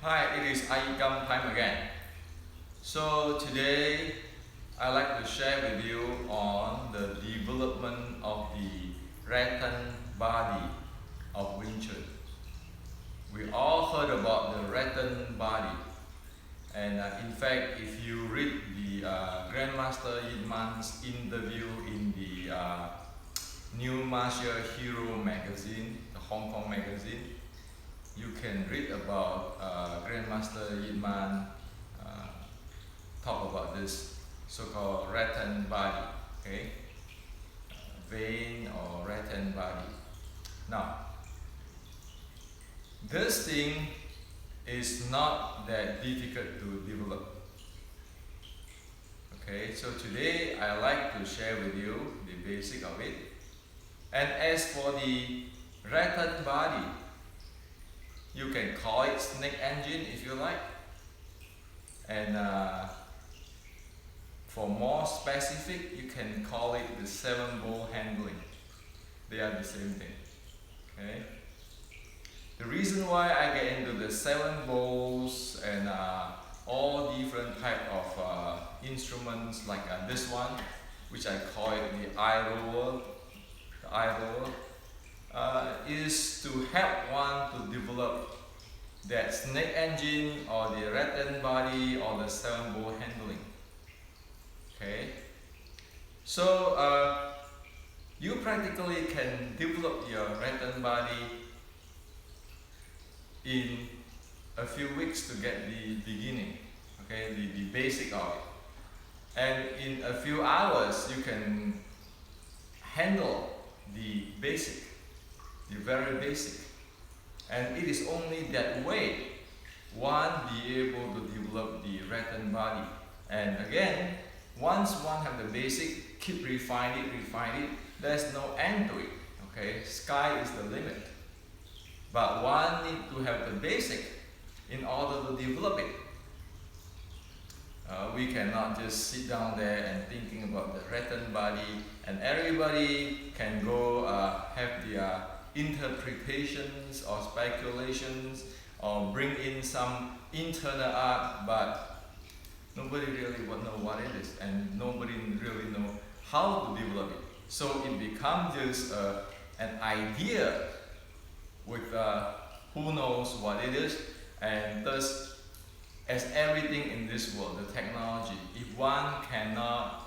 Hi, it is iYikKam time again. So today I'd like to share with you on the development of the rattan body of Wing Chun. We all heard about the rattan body, and in fact if you read the Grandmaster Yip Man's interview in the New Martial Hero magazine, the Hong Kong magazine, you can read about Grandmaster Yip Man talk about this so-called rattan body, okay, vein or rattan body. Now, this thing is not that difficult to develop. Okay, so today I like to share with you the basic of it. And as for the rattan body, you can call it snake engine if you like. And for more specific, you can call it the 7-ball handling. They are the same thing. Okay. The reason why I get into the 7 balls and all different type of instruments like this one, which I call it the eye roller, is to help one to develop that snake engine or the rattan body or the 7-ball handling. Okay, so you practically can develop your rattan body in a few weeks to get the beginning, okay, the basic of it. And in a few hours you can handle the basic, the very basic. And it is only that way one be able to develop the rattan body. And again, once one have the basic, keep refine it, there's no end to it. Okay, sky is the limit. But one need to have the basic in order to develop it. We cannot just sit down there and thinking about the rattan body, and everybody can go have their interpretations or speculations or bring in some internal art, but nobody really will know what it is, and nobody really know how to develop it. So it becomes just an idea with who knows what it is. And thus, as everything in this world, the technology, if one cannot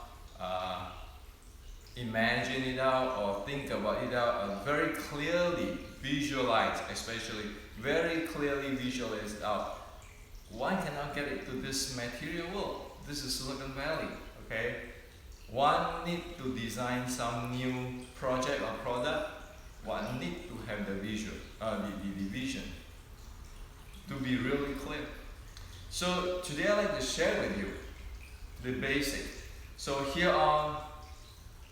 imagine it out or think about it out or very clearly visualize, especially very clearly visualize it out, one cannot get it to this material world. This is Silicon Valley, okay? One need to design some new project or product. One need to have the visual, the vision to be really clear. So today I'd like to share with you the basic. So here are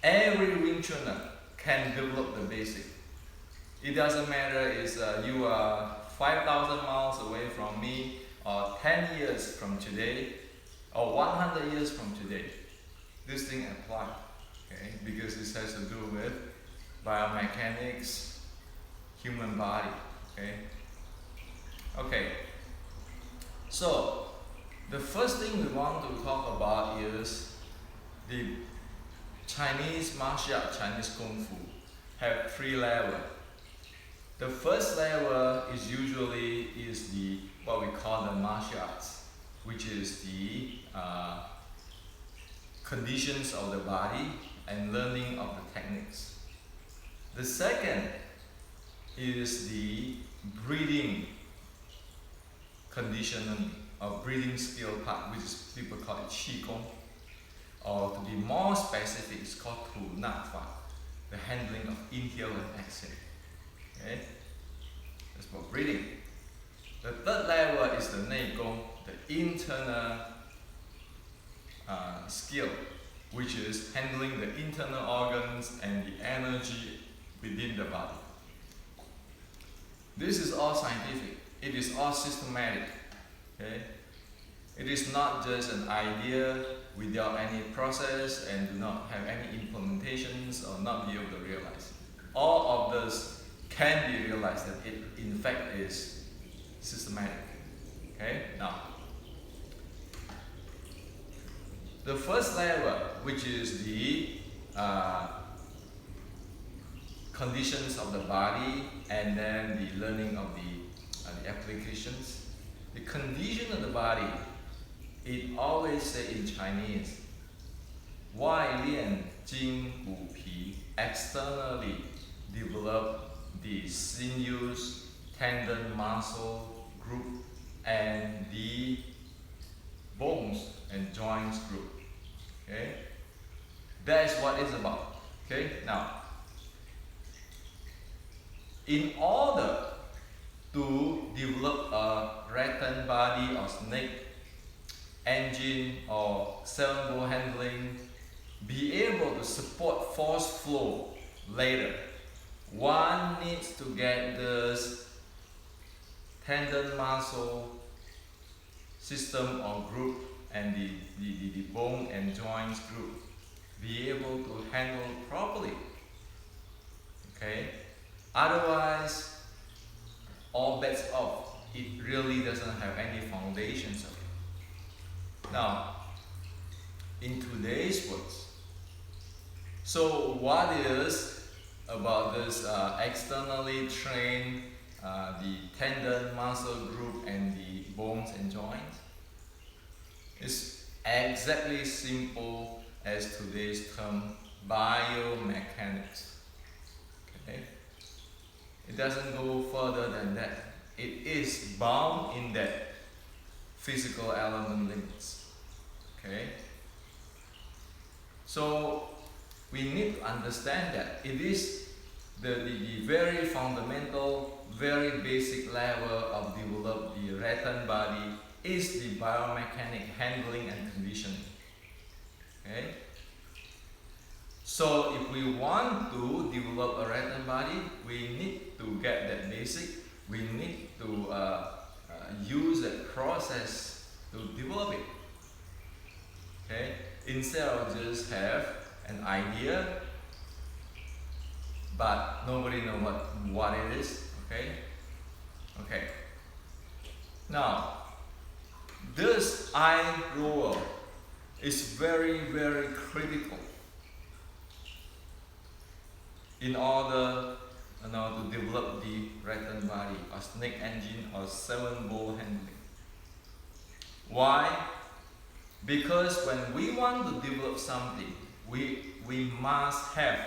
every Wing Chuner can develop the basic. It doesn't matter if you are 5,000 miles away from me, or 10 years from today, or 100 years from today. This thing applies, okay? Because this has to do with biomechanics, human body, okay? Okay, so the first thing we want to talk about is the Chinese martial art, Chinese Kung Fu, have 3 levels. The first level is usually the what we call the martial arts, which is the conditions of the body and learning of the techniques. The second is the breathing conditioning or breathing skill part, which is people call it Qigong. Or to be more specific, it's called Tu Na Fa, the handling of inhale and exhale. Okay? That's for breathing. The third level is the Nei Gong, the internal skill, which is handling the internal organs and the energy within the body. This is all scientific. It is all systematic. Okay? It is not just an idea without any process and do not have any implementations or not be able to realize. All of this can be realized that it in fact is systematic. Okay, now the first level, which is the conditions of the body, and then the learning of the applications. The condition of the body, it always say in Chinese, 外练筋骨皮, externally develop the sinews, tendon, muscle group, and the bones and joints group. Okay, that is what it's about. Okay, now in order to develop a rattan body or snake engine or 7-ball handling, be able to support force flow later, one needs to get this tendon muscle system or group and the bone and joints group be able to handle properly. Okay, otherwise all bets off. It really doesn't have any foundations of it. Now, in today's words, so what is about this externally trained the tendon muscle group and the bones and joints? It's exactly simple as today's term, biomechanics. Okay, it doesn't go further than that. It is bound in that physical element limits. Okay, so we need to understand that it is the very fundamental, very basic level of develop the rattan body is the biomechanic handling and conditioning. Okay, so if we want to develop a rattan body, we need to get that basic. We need to use that process to develop it. Okay, instead of just have an idea, but nobody knows what it is. Okay, okay. Now, this eye roller is very, very critical in order to develop the rattan body, or snake engine, or 7-ball handling. Why? Because when we want to develop something, we must have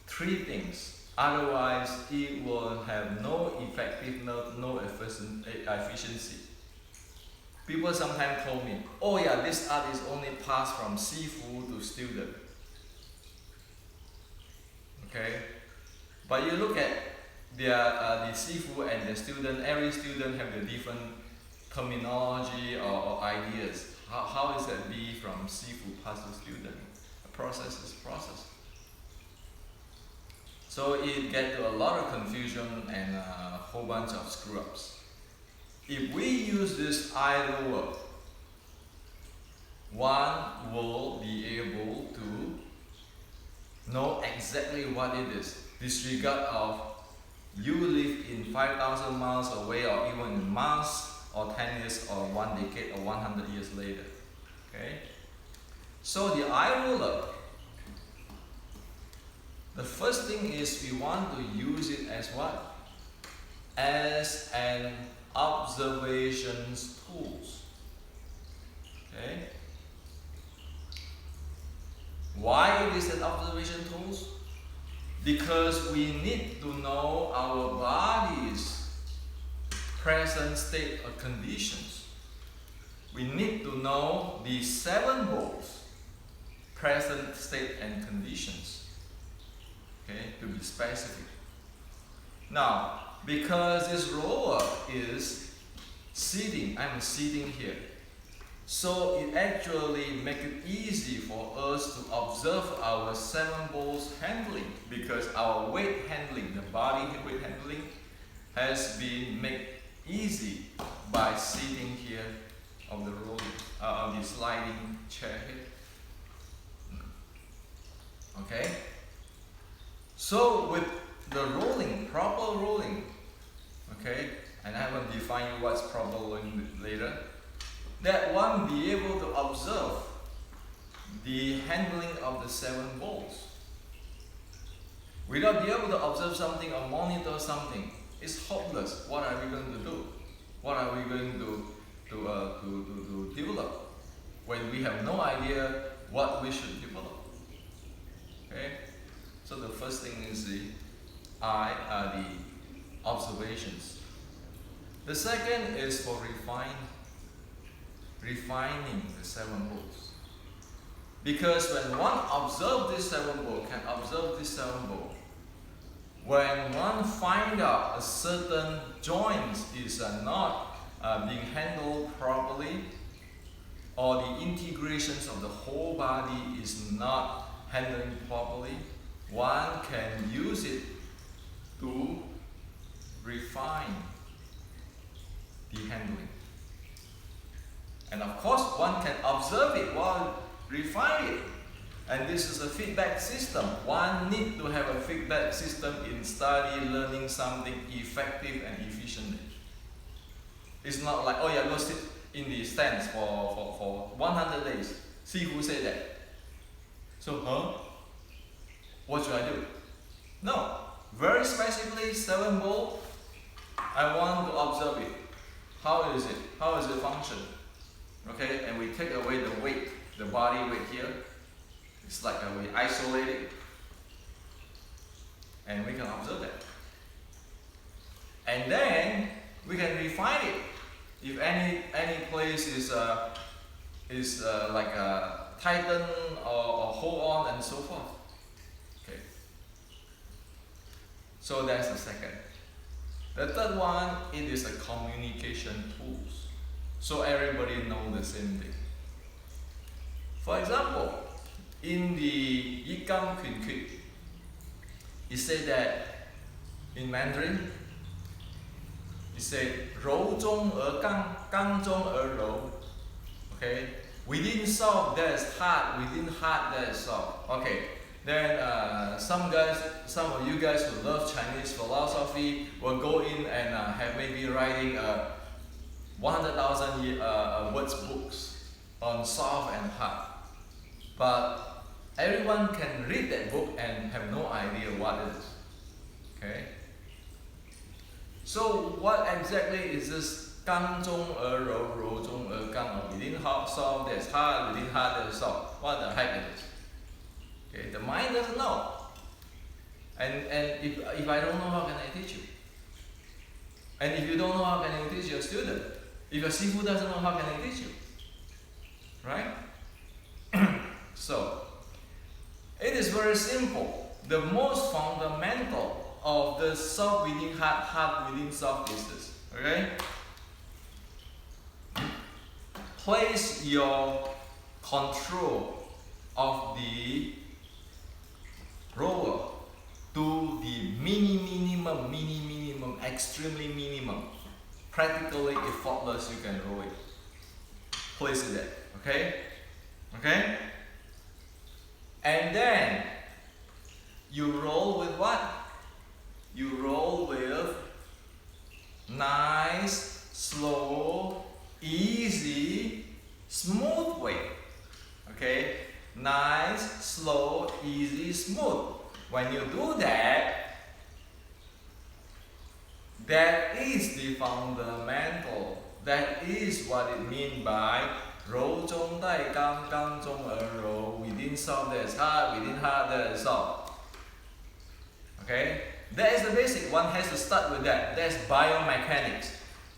3 things. Otherwise, it will have no effectiveness, no efficiency. People sometimes told me, oh yeah, this art is only passed from Sifu to student. Okay, but you look at the Sifu and the student, every student have the different terminology or ideas. How is that be from Sifu pass to student? A process is process. So it get to a lot of confusion and a whole bunch of screw-ups. If we use this idle work, one will be able to know exactly what it is, disregard of you live in 5,000 miles away, or even in Mars, or 10 years, or 1 decade, or 100 years later. Okay? So the eye ruler, the first thing is we want to use it as what? As an observations tools. Okay? Why it is an observation tools? Because we need to know our body's present state or conditions. We need to know the 7 balls present state and conditions. Okay, to be specific. Now, because this roller is sitting, I'm sitting here. So it actually makes it easy for us to observe our 7 balls handling, because our weight handling, the body weight handling, has been made easy by sitting here on the rolling, on the sliding chair here. Okay. So with the rolling, proper rolling, okay, and I will define you what's proper loading later, that one be able to observe the handling of the 7 balls. Without being able to observe something or monitor something, it's hopeless. What are we going to do? What are we going to develop when we have no idea what we should develop? Okay? So the first thing is the observations. The second is for refining the 7 balls. Because when one observes this 7 ball, can observe this 7 ball, when one find out a certain joints is not being handled properly, or the integrations of the whole body is not handling properly, one can use it to refine the handling. And of course, one can observe it while refine it. And this is a feedback system. One needs to have a feedback system in study, learning something effective and efficiently. It's not like, oh yeah, go sit in the stands for 100 days. See who said that. So, what should I do? No. Very specifically, 7 ball, I want to observe it. How is it? How does it function? Okay, and we take away the weight, the body weight here. It's like we isolate it, and we can observe that. And then we can refine it. If any place is like tighten or hold on and so forth. Okay. So that's the second. The third one, it is a communication tools. So everybody know the same thing. For example, in the iYikKam Quick, it said that in Mandarin, it said 柔中而刚，刚中而柔. Okay, within soft there is hard, within hard there is soft. Okay, then some of you guys who love Chinese philosophy will go in and have maybe writing 100,000 words books on soft and hard. But everyone can read that book and have no idea what it is. Okay? So what exactly is this 刚中而柔，柔中而刚? Or within soft there's hard, within hard there's soft. What the heck is it? Okay, the mind doesn't know. And if I don't know, how can I teach you? And if you don't know, how can you teach your student? If your sifu doesn't know, how can I teach you? Right? So, it is very simple. The most fundamental of the soft within hard, hard within soft is this. Okay? Place your control of the roller to the minimum, extremely minimum. Practically effortless, you can roll it. Place it there. Okay? Okay? And then you roll with what? You roll with nice, slow, easy, smooth way. Okay? Nice, slow, easy, smooth. When you do that, that is the fundamental. That is what it means by 柔中带刚，刚中而柔. Within soft there is hard, within hard there is soft. Okay? That is the basic. One has to start with that. That's biomechanics.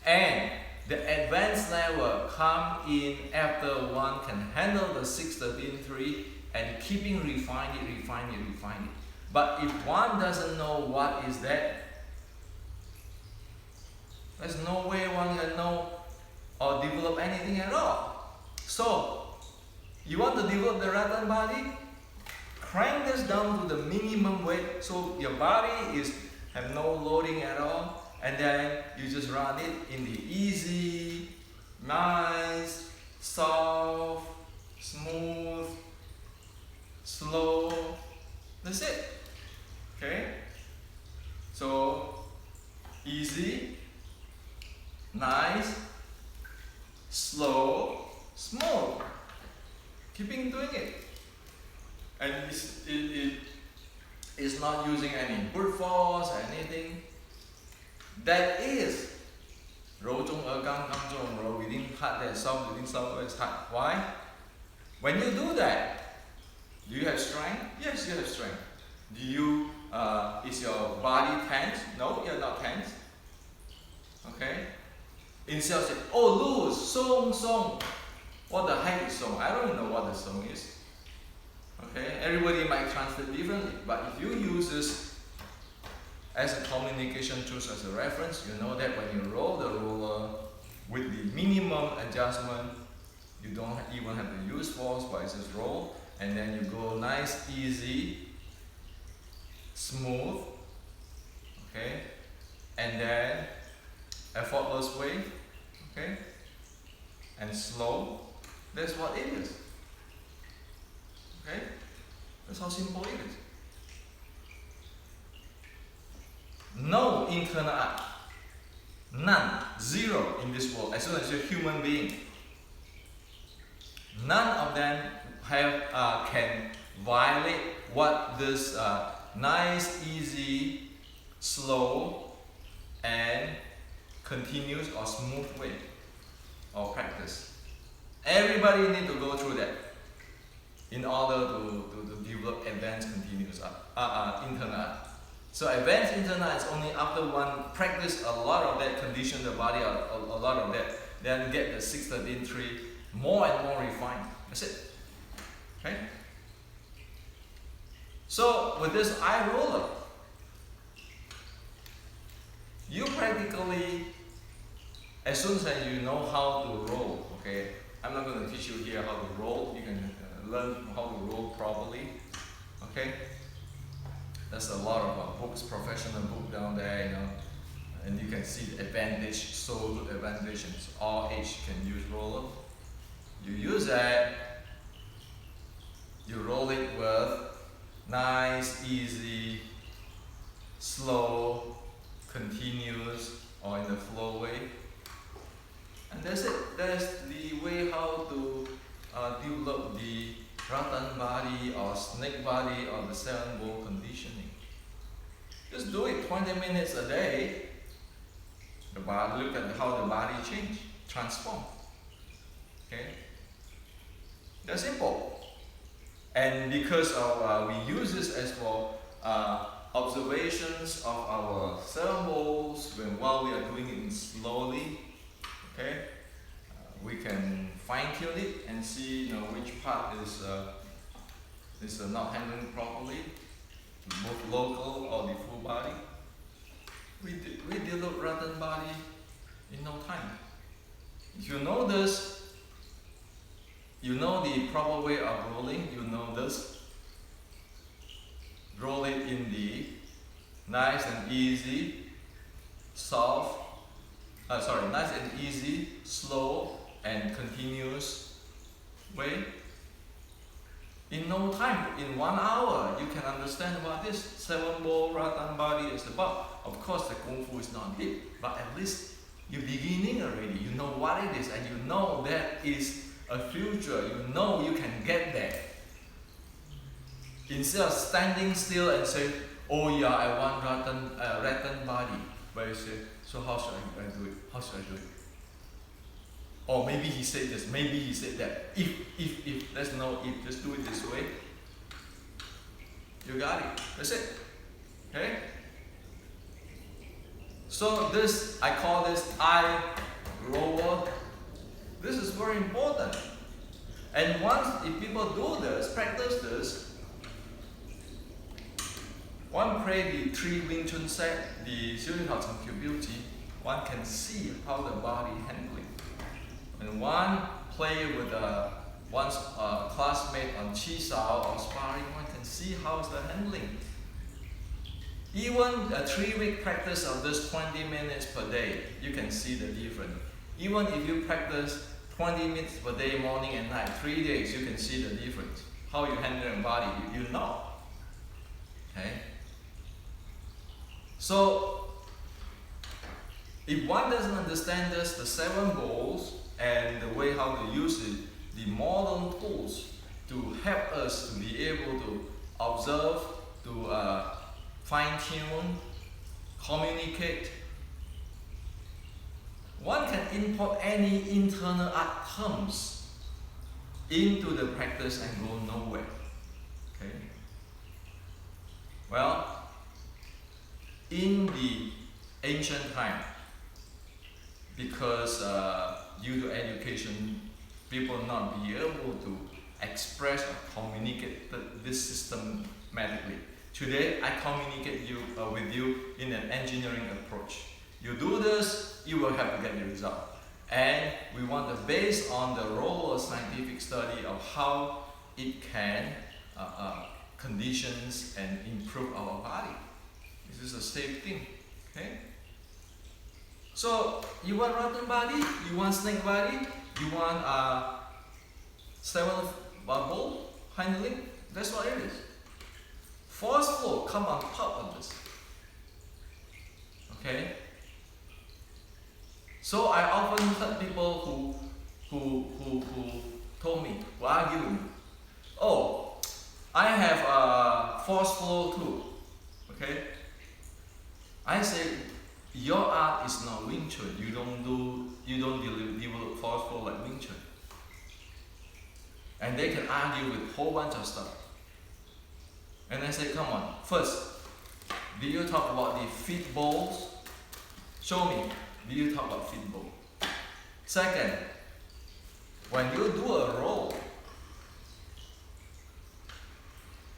And the advanced level come in after one can handle the 6-13-3 and keeping refine it. But if one doesn't know what is that, there's no way one can know or develop anything at all. So, you want to develop the Rattan body? Crank this down to the minimum weight so your body have no loading at all, and then you just run it in the easy, nice, soft, smooth, slow. That's it. Okay? So, easy, nice, slow, smooth. Keeping doing it. And it's not using any brute force or anything. That is 柔中而刚，刚中柔 within hard, that soft within soft, it's hard. Why? When you do that, do you have strength? Yes, you have strength. Do you, is your body tense? No, you're not tense. Okay? Instead of saying, oh, loose, song, song. What the heck is song? I don't know what the song is. Okay? Everybody might translate differently, but if you use this as a communication tool, as a reference, you know that when you roll the roller with the minimum adjustment, you don't even have to use force, but it's just roll, and then you go nice, easy, smooth, okay, and then effortless way, okay, and slow. That's what it is. Okay, that's how simple it is. No internal art, none, zero in this world. As soon as you're a human being, none of them have can violate what this nice, easy, slow, and continuous or smooth way or practice. Everybody need to go through that in order to develop advanced continuous internal art. So advanced internal art is only after one practice a lot of that, condition the body a lot of that, then get the 6-13-3 more and more refined. That's it. Okay? So with this eye roller, you practically, as soon as you know how to roll, okay, I'm not going to teach you here how to roll. You can learn how to roll properly. Okay, there's a lot of books, professional book down there, you know, and you can see the advantage, so good advantage, and all age can use roller. You use that, you roll it with nice, easy, slow, continuous, or in the flow way. And that's it. That's the way how to develop the rattan body or snake body or the 7-ball conditioning. Just do it 20 minutes a day. The body, look at how the body change, transform. Okay? That's simple. And because of we use this as for observations of our 7 balls while we are doing it slowly. Okay, we can fine-tune it and see, you know, which part is not handling properly, both local or the full body. We develop rattan body in no time. If you know this, you know the proper way of rolling. You know this. Roll it in the nice and easy, soft. Nice and easy, slow, and continuous way. In no time, in 1 hour, you can understand what this 7-ball rattan body is about. Of course, the Kung Fu is not deep, but at least you're beginning already. You know what it is, and you know that is a future. You know you can get there. Instead of standing still and say, oh yeah, I want rattan body. But you say, so how should I do it? How should I do it? Or maybe he said this, maybe he said that. If, there's no if, just do it this way. You got it. That's it. Okay? So this, I call this eye roller. This is very important. And once, if people do this, practice this, one play the 3 Wing Chun set, the 修炼好成 Beauty, one can see how the body handling. When one play with one's classmate on Chi Sao or sparring, one can see how's the handling. Even a 3-week practice of this 20 minutes per day, you can see the difference. Even if you practice 20 minutes per day, morning and night, 3 days, you can see the difference. How you handle your body, you know. Okay? So, If one doesn't understand this, the 7 balls and the way how to use it, the modern tools to help us to be able to observe, to fine-tune, communicate, one can import any internal art terms into the practice and go nowhere. Okay? Well, in the ancient time, because due to education, people not be able to express or communicate this systematically. Today, I communicate with you in an engineering approach. You do this, you will have to get the result. And we want to base on the role of scientific study of how it can conditions and improve our body. This is a safe thing. Okay? So you want rattan body, you want snake body, you want 7 ball handling. That's what it is. Force flow come on top of this. Okay. So I often heard people who told me, who argue with me, oh, I have force flow too. Okay. I say, your art is not Wing Chun. You don't develop force flow like Wing Chun. And they can argue with a whole bunch of stuff. And I say, come on, first, do you talk about the feet bowls? Show me, do you talk about feet bowl? Second, when you do a roll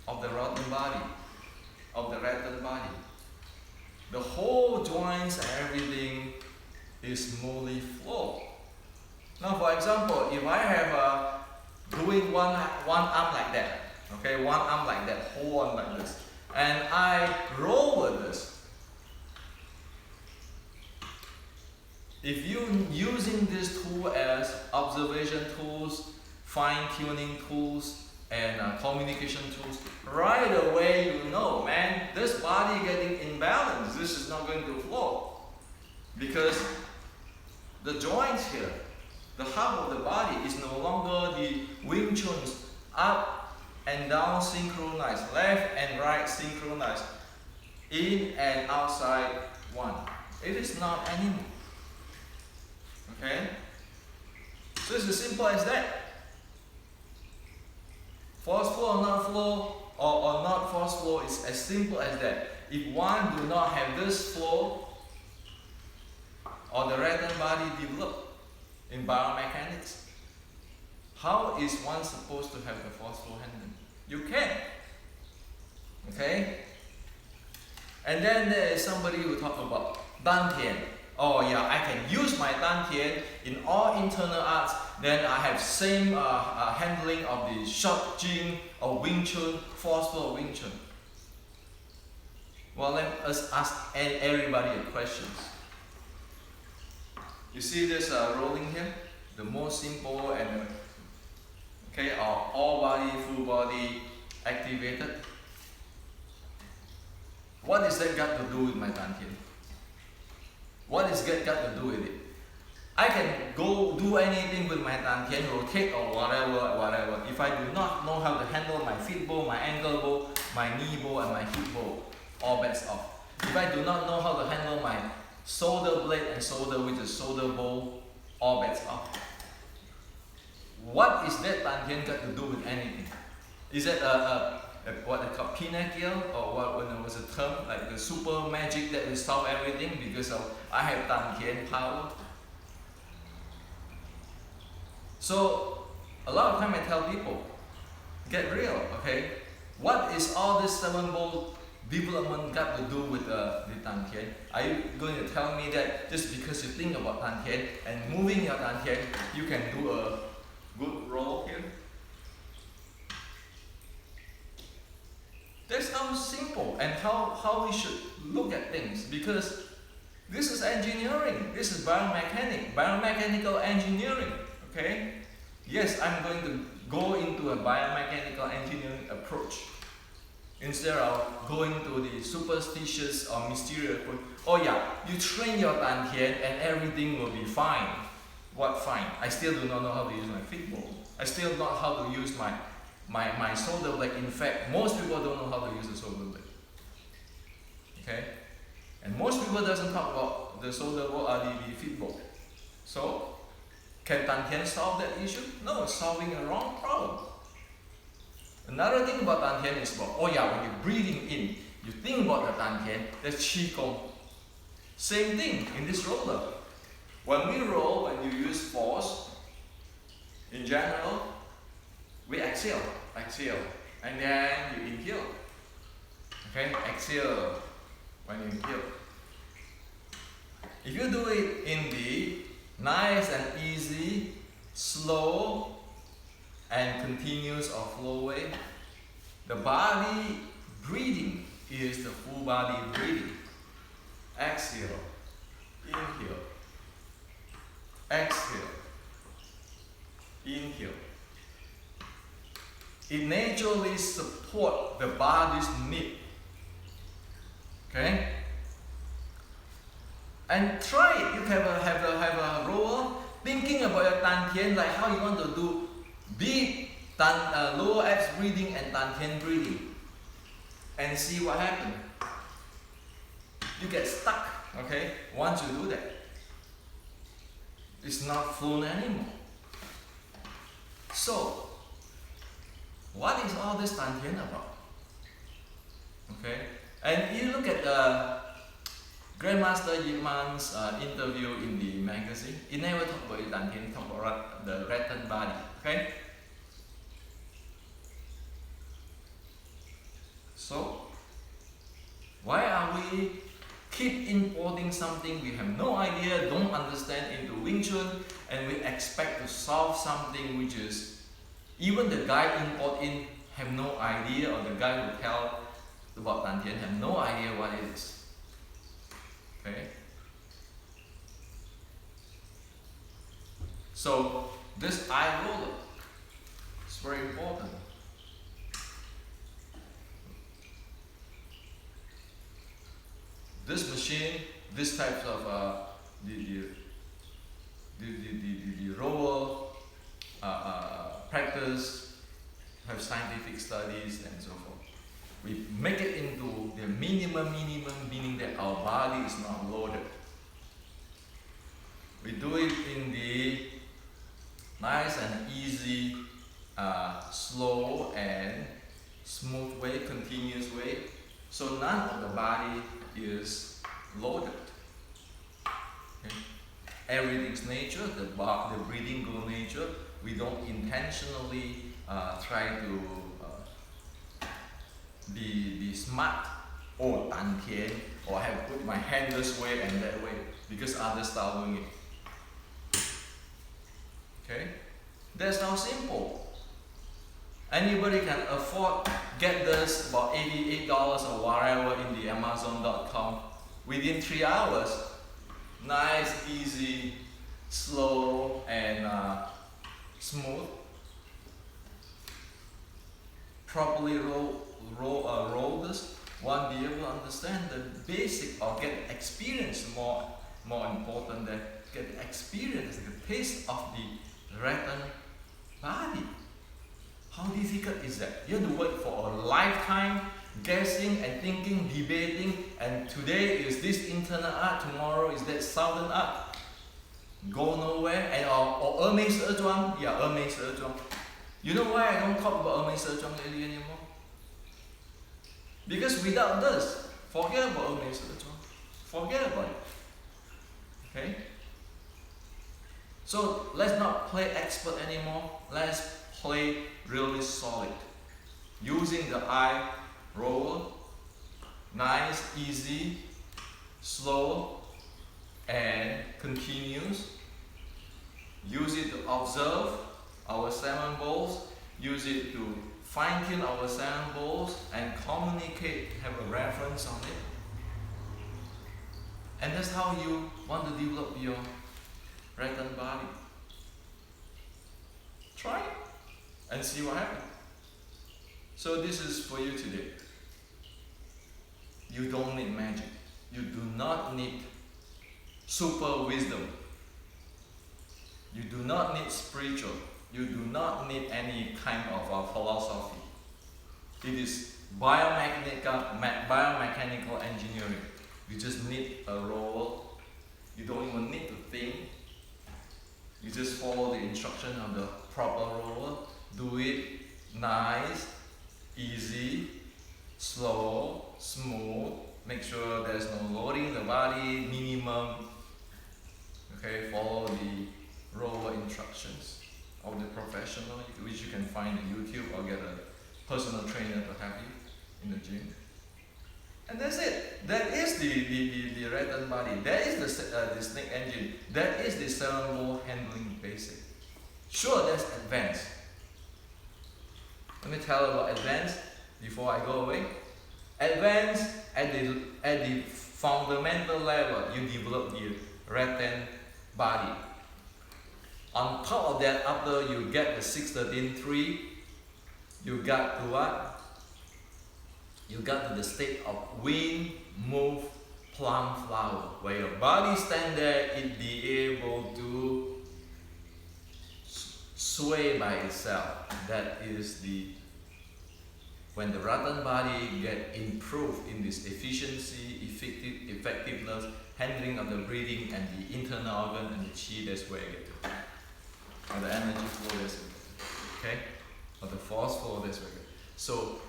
of the rattan body, the whole joints and everything is smoothly flow. Now, for example, if I have doing one arm like that, okay, one arm like that, whole arm like this, and I roll with this. If you using this tool as observation tools, fine-tuning tools, and communication tools, right away you know, man, this body getting imbalanced. This is not going to flow because the joints here, the half of the body is no longer the Wing Chun's up and down synchronized, left and right synchronized, in and outside one. It is not anymore. Okay? So it's as simple as that. Force flow or not flow, or not force flow is as simple as that. If one do not have this flow, or the rattan body developed in biomechanics, how is one supposed to have the force flow handling? You can. Okay? And then there is somebody who talk about dantian. Oh yeah, I can use my dantian in all internal arts. Then I have same handling of the short jing or Wing Chun, force flow Wing Chun. Well, let us ask everybody a question. You see this rolling here? The most simple and okay, all body, full body activated. What is that got to do with my dantian? What is that got to do with it? I can go do anything with my dantian, rotate or whatever. If I do not know how to handle my feet bow, my ankle bow, my knee bow, and my hip bow, all bets off. If I do not know how to handle my shoulder blade and shoulder, which is shoulder bow, all bets off. What is that dantian got to do with anything? Is it what they call pinnacle, or what when there was a term like the super magic that will solve everything because of I have dantian power? So a lot of time I tell people, get real, okay? What is all this 7 ball development got to do with the dantian? Are you going to tell me that just because you think about dantian and moving your dantian, you can do a good roll here? That's how simple and how we should look at things, because this is engineering, this is biomechanical engineering, okay? Yes, I'm going to go into a biomechanical engineering approach. Instead of going to the superstitious or mysterious, oh yeah, you train your dantian and everything will be fine. What fine? I still do not know how to use my feet ball. I still don't know how to use my shoulder blade. In fact, most people don't know how to use the shoulder blade. Okay? And most people doesn't talk about the shoulder blade or the feet ball. So, can dantian solve that issue? No, it's solving a wrong problem. Another thing about dantian is about, oh yeah, when you're breathing in, you think about the dantian, that's qigong. Same thing in this roller. When we roll, when you use force, in general, we exhale, and then you inhale. Okay, exhale when you inhale. If you do it in the nice and easy, slow, and continuous or flow way, the body breathing is the full body breathing. Exhale, inhale, exhale, inhale. It naturally supports the body's need. Okay? And try it. You have a rower thinking about your dantian, like how you want to do deep lower abs breathing and dantian breathing, and see what happens. You get stuck. Okay? Once you do that, it's not flown anymore. So, what is all this dantian about? Okay? And you look at the Grandmaster Yip-man's interview in the magazine. He never talked about dantian, he talked about the Rattan body. Okay? So, why are we keep importing something we have no idea, don't understand into Wing Chun, and we expect to solve something which is, even the guy import in have no idea, or the guy who tell about dantian have no idea what it is. Okay? So, this eye roller is very important. This machine, this types of the roller practice, have scientific studies and so forth. We make it into the minimum, meaning that our body is not loaded. We do it in the nice and easy, slow and smooth way, continuous way. So none of the body is loaded. Okay? Everything's nature, the breathing go nature. We don't intentionally try to be smart or dantian, or have put my hand this way and that way because others start doing it. Okay? That's how simple. Anybody can afford, get this about $88 or whatever in the Amazon.com within 3 hours. Nice, easy, slow, and smooth. Properly roll this. One be able to understand the basic, or get experience, more important than get experience, the taste of the Rattan body. How difficult is that? You have to work for a lifetime, guessing and thinking, debating, and today is this internal art, tomorrow is that southern art. Go nowhere, and or Mei Se Zhuang, yeah, Mei Se Zhuang. You know why I don't talk about Mei Se Zhuang really anymore? Because without this, forget about Mei Se Zhuang. Forget about it. Okay? So let's not play expert anymore. Let's play really solid. Using the eye roller, nice, easy, slow, and continuous. Use it to observe our salmon bowls. Use it to fine-tune our salmon bowls and communicate, have a reference on it. And that's how you want to develop your Rattan body. Try it and see what happens. So this is for you today. You don't need magic. You do not need super wisdom. You do not need spiritual. You do not need any kind of philosophy. It is biomechanical engineering. You just need a roller. You don't even need to think. You just follow the instruction of the proper roller. Do it nice, easy, slow, smooth. Make sure there's no loading the body, minimum. Okay, follow the roller instructions of the professional, which you can find on YouTube, or get a personal trainer to help you in the gym. And that's it. That is the Rattan body. That is the snake engine. That is the 7-volt handling basic. Sure, that's advanced. Let me tell you about advanced before I go away. Advanced at the fundamental level, you develop the Rattan body. On top of that, after you get the 613.3, you got to what? You got to the state of wind, move, plum flower, where your body stand there, it be able to sway by itself. That is when the Rattan body get improved in this efficiency, effectiveness, handling of the breathing and the internal organ and the chi, that's where you get to. Or the energy flow, that's where you get to. Okay? Or the force flow, that's where you get to. So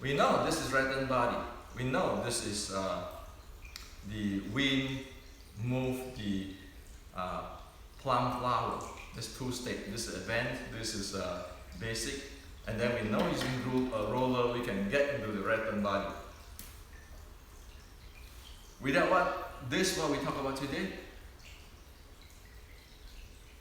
we know this is Rattan body. We know this is the wind, move, the plum flower. There's two states. This is advanced, this is basic. And then we know using a roller, we can get into the Rattan body. Without what we talk about today,